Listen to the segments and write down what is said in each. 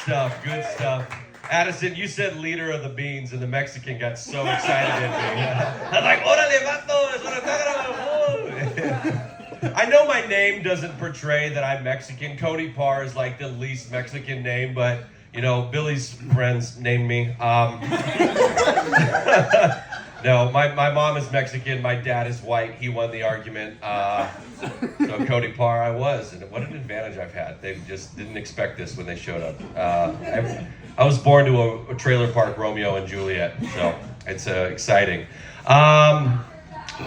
stuff, good stuff. Addison, you said leader of the beans, and the Mexican got so excited at me. I was like, órale, vato. I know my name doesn't portray that I'm Mexican. Cody Parr is like the least Mexican name, but, you know, Billy's friends named me. No, my mom is Mexican, my dad is white. He won the argument. So Cody Parr I was, and what an advantage I've had. They just didn't expect this when they showed up. I was born to a trailer park Romeo and Juliet, so it's exciting.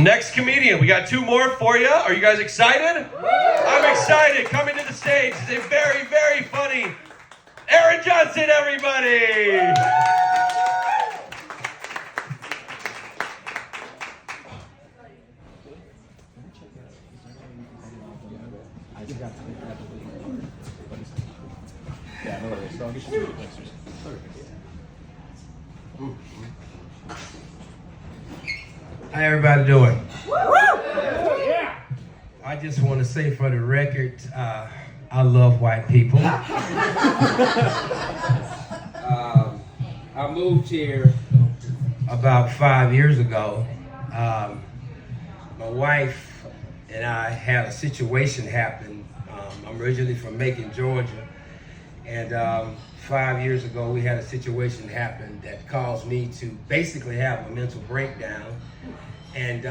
Next comedian, we got two more for you. Are you guys excited? I'm excited. Coming to the stage is a very, very funny Aaron Johnson, everybody! How everybody doing? I just want to say for the record, I love white people. I moved here about 5 years ago. My wife and I had a situation happen. I'm originally from Macon, Georgia, and 5 years ago we had a situation happen that caused me to basically have a mental breakdown, and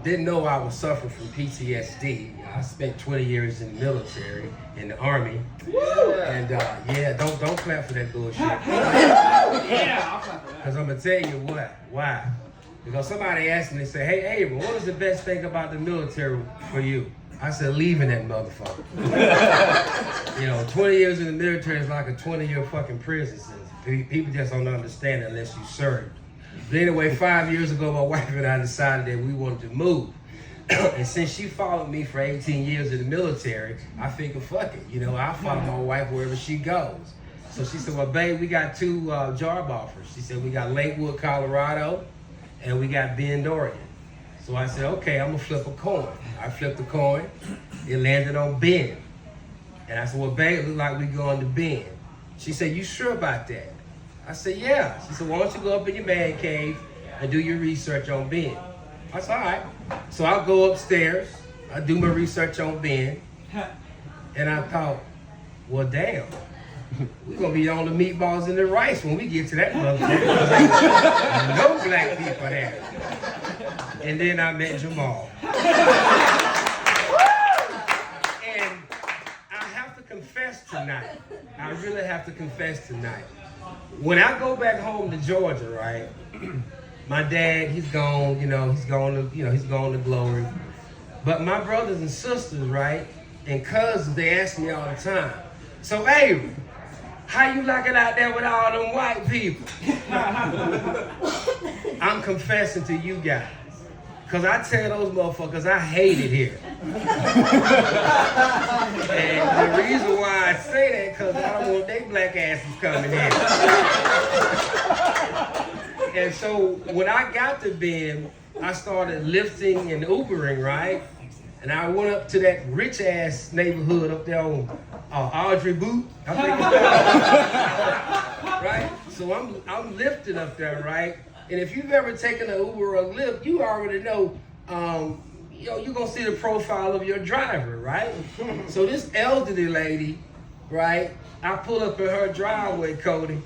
didn't know I was suffering from PTSD. I spent 20 years in the military, in the Army, and yeah, don't clap for that bullshit. Yeah, I'll clap for that. Because I'm gonna tell you what, why? Because somebody asked me, they said, hey, Abram, what is the best thing about the military for you? I said, leaving that motherfucker. You know, 20 years in the military is like a 20-year fucking prison sentence. People just don't understand it unless you serve. But anyway, 5 years ago, my wife and I decided that we wanted to move. And since she followed me for 18 years in the military, I figured, fuck it. You know, I'll follow my wife wherever she goes. So she said, well, babe, we got two job offers. She said, we got Lakewood, Colorado, and we got Bend, Oregon. So I said, okay, I'm gonna flip a coin. I flipped the coin, it landed on Bend. And I said, well, babe, it look like we going to Bend. She said, you sure about that? I said, yeah. She said, why don't you go up in your man cave and do your research on Bend? I said, all right. So I'll go upstairs, I do my research on Bend, and I thought, well, damn, we're gonna be on the meatballs and the rice when we get to that motherfucker. No black people there. And then I met Jamal. And I have to confess tonight, I really have to confess tonight. When I go back home to Georgia, right, my dad, he's gone, he's gone to glory. But my brothers and sisters, right, and cousins, they ask me all the time, so, hey, how you like it out there with all them white people? I'm confessing to you guys. Because I tell those motherfuckers I hate it here. And the reason why I say that, because I don't want they black asses coming here. And so when I got to Bend, I started lifting and Ubering, right? And I went up to that rich ass neighborhood up there on Audrey Boot, I think it's called. Right? So I'm lifting up there, right? And if you've ever taken an Uber or a Lyft, you already know, you're gonna see the profile of your driver, right? So this elderly lady, right? I pull up in her driveway, Cody,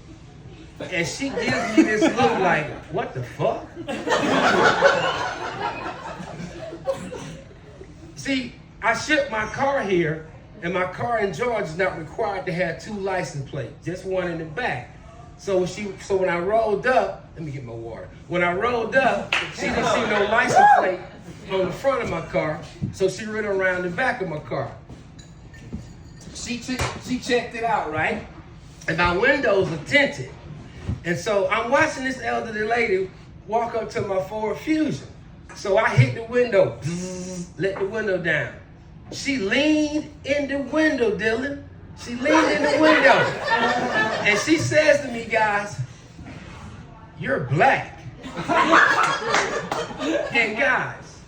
and she gives me this look like, what the fuck? See, I shipped my car here, and my car in Georgia is not required to have two license plates, just one in the back. So when I rolled up, let me get my water. When I rolled up, she didn't see no license plate on the front of my car, so she ran around the back of my car. She checked it out, right? And my windows are tinted. And so I'm watching this elderly lady walk up to my Ford Fusion. So I hit the window, let the window down. She leaned in the window, Dylan. She leaned in the window. And she says to me, guys, you're black. And guys,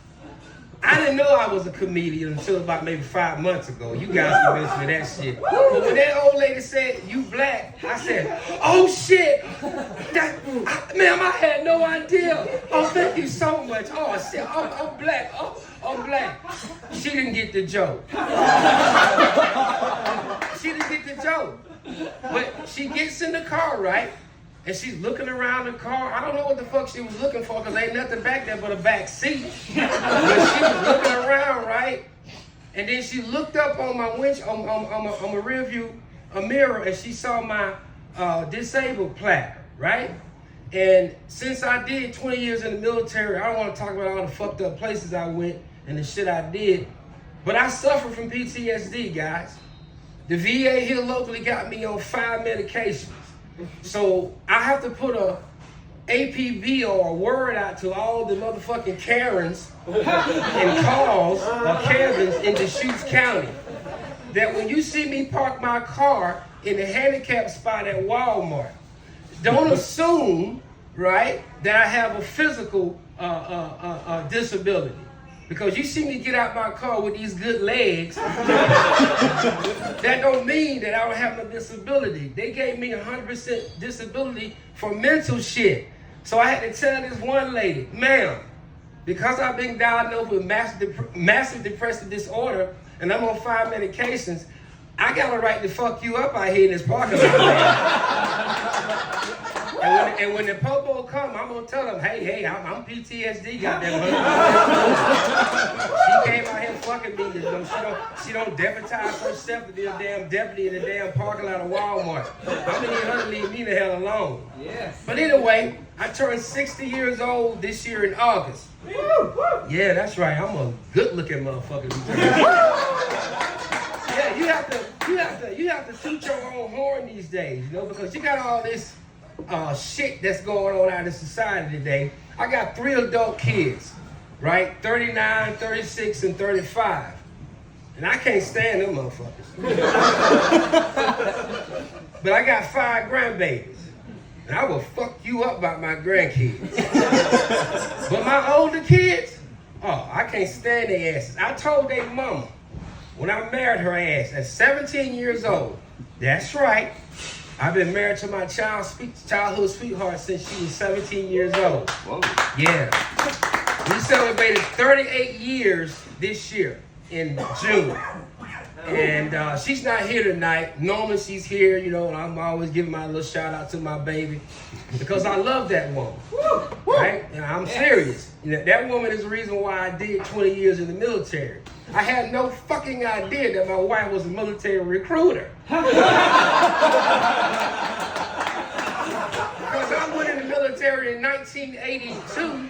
I I didn't know I was a comedian until about maybe 5 months ago. You guys convinced me of that shit. But when that old lady said, "You black," I said, "Oh shit! Ma'am, I had no idea. Oh, thank you so much. Oh shit, I'm black. Oh, I'm black." She didn't get the joke. She didn't get the joke. But she gets in the car, right? And she's looking around the car. I don't know what the fuck she was looking for because ain't nothing back there but a back seat. But she was looking around, right? And then she looked up on my winch, on my rear view mirror, and she saw my disabled plaque, right? And since I did 20 years in the military, I don't want to talk about all the fucked up places I went and the shit I did, but I suffer from PTSD, guys. The VA here locally got me on 5 medications. So I have to put a APB or a word out to all the motherfucking Karens and Carls or Kevins in Deschutes County that when you see me park my car in the handicap spot at Walmart, don't assume, right, that I have a physical disability. Because you see me get out my car with these good legs, that don't mean that I don't have no disability. They gave me 100% disability for mental shit. So I had to tell this one lady, "Ma'am, because I've been diagnosed with massive depressive disorder and I'm on 5 medications, I got a right to fuck you up out here in this parking lot." And when the popo come, I'm gonna tell them, hey, I'm PTSD, goddamn her. She came out here fucking me. She don't deputize herself to be a damn deputy in the damn parking lot of Walmart. I'm gonna need her to leave me the hell alone. Yes. But anyway, I turned 60 years old this year in August. Yeah, that's right. I'm a good-looking motherfucker. Yeah, you have to toot your own horn these days, you know, because you got all this shit that's going on out in society today. I got 3 adult kids, right? 39, 36, and 35. And I can't stand them motherfuckers. But I got 5 grandbabies. And I will fuck you up about my grandkids. But my older kids, oh, I can't stand their asses. I told their mama when I married her ass at 17 years old, that's right, I've been married to my childhood sweetheart since she was 17 years old. Whoa. Yeah. We celebrated 38 years this year in June. And she's not here tonight. Normally she's here, you know, and I'm always giving my little shout out to my baby because I love that woman, right? And I'm serious. You know, that woman is the reason why I did 20 years in the military. I had no fucking idea that my wife was a military recruiter. Because I went in the military in 1982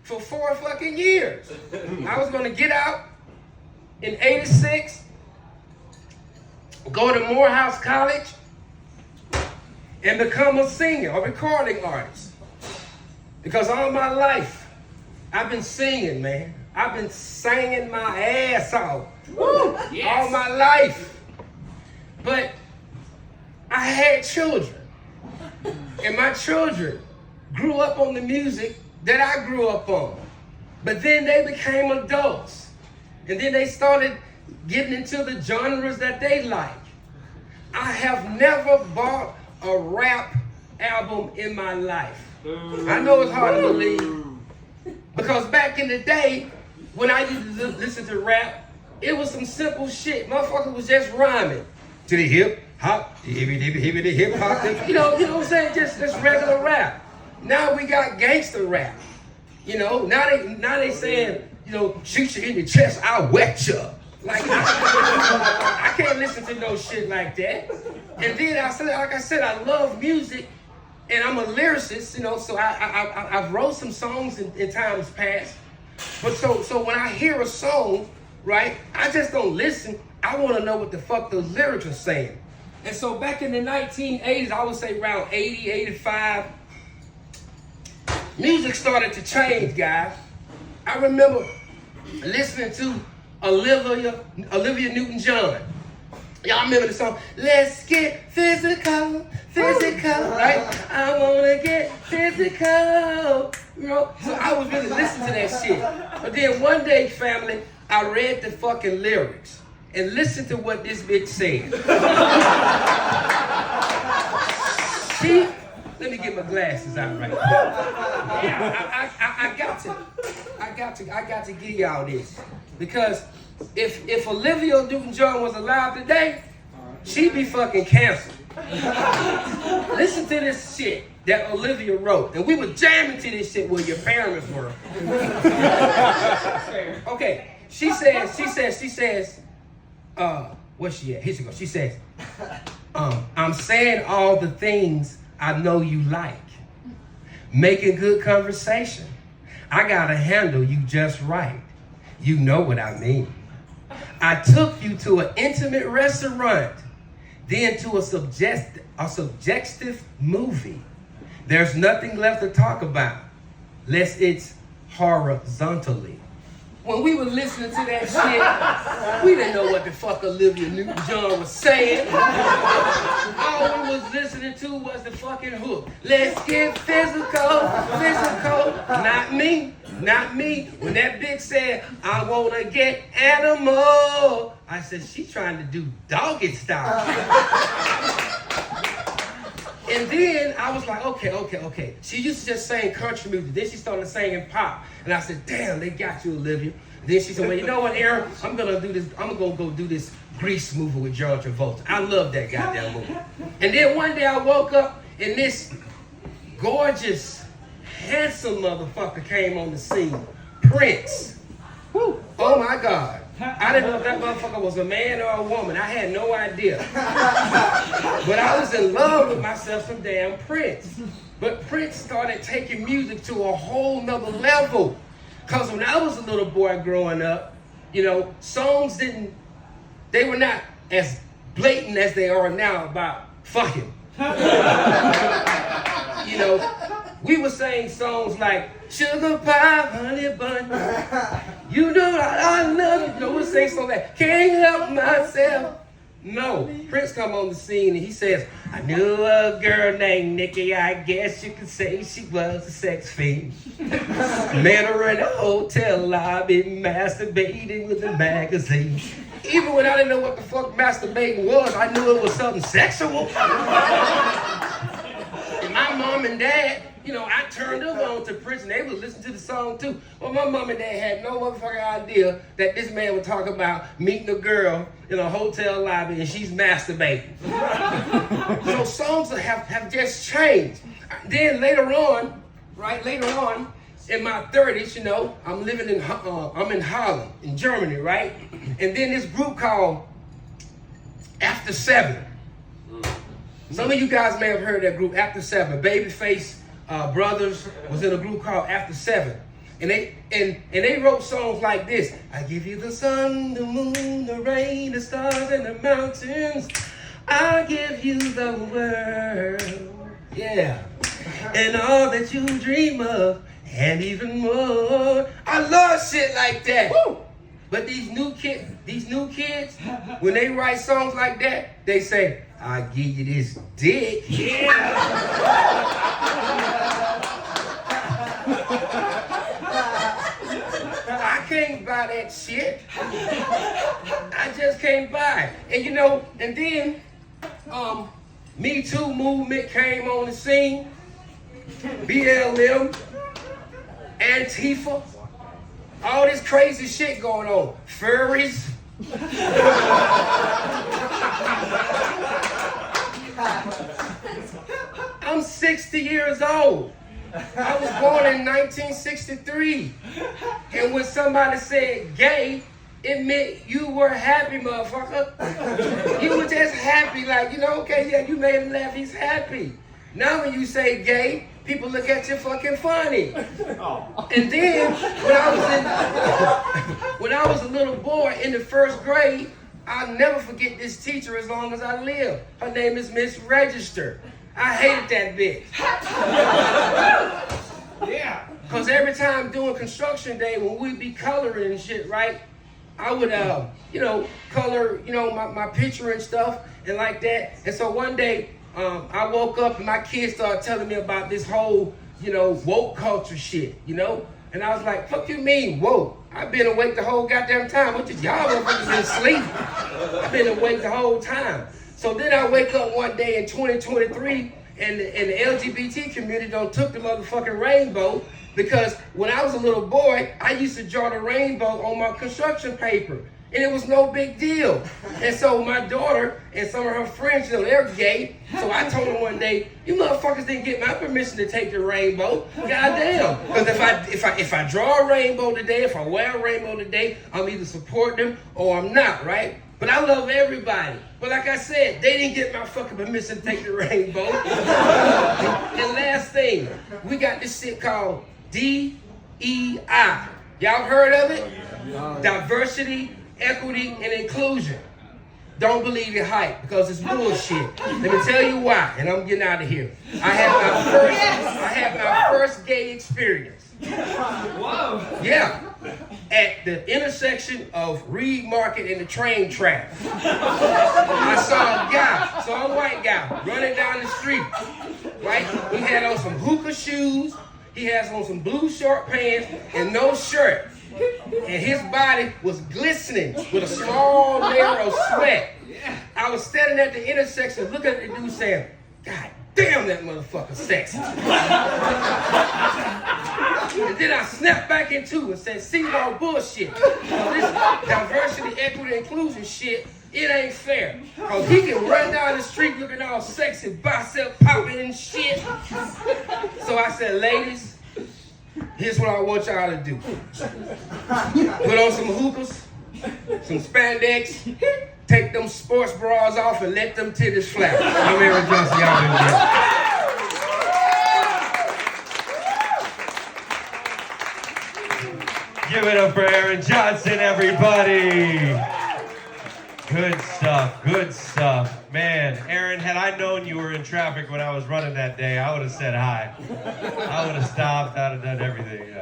for 4 fucking years. I was gonna get out in 86, go to Morehouse College, and become a singer, a recording artist. Because all my life, I've been singing, man. I've been singing my ass off all my life. But I had children. And my children grew up on the music that I grew up on. But then they became adults. And then they started getting into the genres that they like. I have never bought a rap album in my life. I know it's hard to believe. Because back in the day, when I used to listen to rap, it was some simple shit. Motherfucker was just rhyming. To the hip, hop, hippity, hip hop. You know what I'm saying? Just regular rap. Now we got gangster rap. You know, now they saying, you know, shoot you in the chest, I'll wet you. Like, I can't listen to no shit like that. And then like I said, I love music, and I'm a lyricist, you know, so I've wrote some songs in times past. But so when I hear a song, right, I just don't listen. I want to know what the fuck those lyrics are saying. And so back in the 1980s, I would say around 80, 85, music started to change, guys. I remember listening to Olivia Newton-John. Y'all remember the song, let's get physical, right? I wanna get physical. You know? So I was really listening to that shit. But then one day, family, I read the fucking lyrics and listened to what this bitch said. Let me get my glasses out right now. Yeah, I got to give y'all this. Because if Olivia Newton-John was alive today, she'd be fucking canceled. Listen to this shit that Olivia wrote. And we were jamming to this shit where your parents were. Okay, she says, where's she at? Here she goes. She says, I'm saying all the things I know you like. Making good conversation. I gotta handle you just right. You know what I mean. I took you to an intimate restaurant, then to a subjective movie. There's nothing left to talk about, lest it's horizontally. When we were listening to that shit, we didn't know what the fuck Olivia Newton-John was saying. All we was listening to was the fucking hook. Let's get physical. Not me. When that bitch said, I wanna get animal, I said, she's trying to do doggy style. And then I was like, okay. She used to just sing country music. Then she started singing pop. And I said, damn, they got you, Olivia. Then she said, well, you know what, Aaron? I'm gonna go do this Grease movie with John Travolta. I love that goddamn movie. And then one day I woke up and this gorgeous, handsome motherfucker came on the scene. Prince. Woo. Oh my God. I didn't know if that motherfucker was a man or a woman. I had no idea. But I was in love with myself some damn Prince. But Prince started taking music to a whole nother level. Because when I was a little boy growing up, you know, songs they were not as blatant as they are now about fucking. You know, we were saying songs like Sugar Pie, Honey Bun. You know that I love you. You know, we saying songs like Can't Help Myself. No, Prince come on the scene and he says, I knew a girl named Nikki, I guess you could say she was a sex fiend. Met her in a hotel lobby, masturbating with a magazine. Even when I didn't know what the fuck masturbating was, I knew it was something sexual. And my mom and dad, you know, I turned them on to Prince and they would listen to the song too. Well, my mom and dad had no motherfucking idea that this man would talk about meeting a girl in a hotel lobby and she's masturbating. So songs have just changed. Then later on, in my 30s, you know, I'm living in Holland, in Germany, right? And then this group called After 7. Some of you guys may have heard that group, After 7. Babyface Brothers was in a group called After 7. And they wrote songs like this. I give you the sun, the moon, the rain, the stars, and the mountains. I'll give you the world. Yeah. And all that you dream of, and even more. I love shit like that. Woo! But these new kids, when they write songs like that, they say, I'll give you this dick. Yeah. I can't buy that shit. I just can't buy it. And you know, and then Me Too movement came on the scene. BLM, Antifa, all this crazy shit going on. Furries. I'm 60 years old. I was born in 1963. And when somebody said gay, it meant you were happy, motherfucker. You were just happy, like, you know, okay, yeah, you made him laugh, he's happy. Now when you say gay, people look at you fucking funny. And then, when I was a little boy in the first grade, I'll never forget this teacher as long as I live. Her name is Miss Register. I hated that bitch. Yeah. Because every time doing construction day, when we be coloring and shit, right? I would, color, my picture and stuff and like that. And so one day, I woke up and my kids started telling me about this whole, woke culture shit, And I was like, fuck you mean woke? I've been awake the whole goddamn time. What did y'all motherfuckers been asleep? I've been awake the whole time. So then I wake up one day in 2023 and the LGBT community took the motherfucking rainbow, because when I was a little boy, I used to draw the rainbow on my construction paper. And it was no big deal. And so my daughter and some of her friends, they're gay. So I told them one day, you motherfuckers didn't get my permission to take the rainbow. Goddamn. Because if I draw a rainbow today, if I wear a rainbow today, I'm either supporting them or I'm not, right? But I love everybody. But like I said, they didn't get my fucking permission to take the rainbow. And last thing, we got this shit called DEI. Y'all heard of it? Diversity, equity, and inclusion. Don't believe your hype, because it's bullshit. Let me tell you why, and I'm getting out of here. I had my first gay experience. Whoa. Yeah. At the intersection of Reed Market and the train track. I saw a white guy running down the street. Right? He had on some hookah shoes. He has on some blue short pants and no shirt. And his body was glistening with a small layer of sweat. I was standing at the intersection looking at the dude saying, God damn, that motherfucker sexy. And then I snapped back into it and said, see, no bullshit. This diversity, equity, inclusion shit, it ain't fair. Because he can run down the street looking all sexy, bicep popping and shit. So I said, ladies, here's what I want y'all to do. Put on some hookahs, some spandex, take them sports bras off and let them titties flap. I'm Aaron Johnson, y'all been good. Give it up for Aaron Johnson, everybody. Good stuff, good stuff. Man, Aaron, had I known you were in traffic when I was running that day, I would have said hi. I would have stopped, I'd have done everything,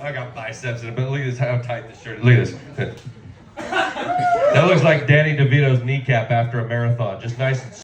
I got biceps in it, but look at this, how tight this shirt is. Look at this. That looks like Danny DeVito's kneecap after a marathon, just nice and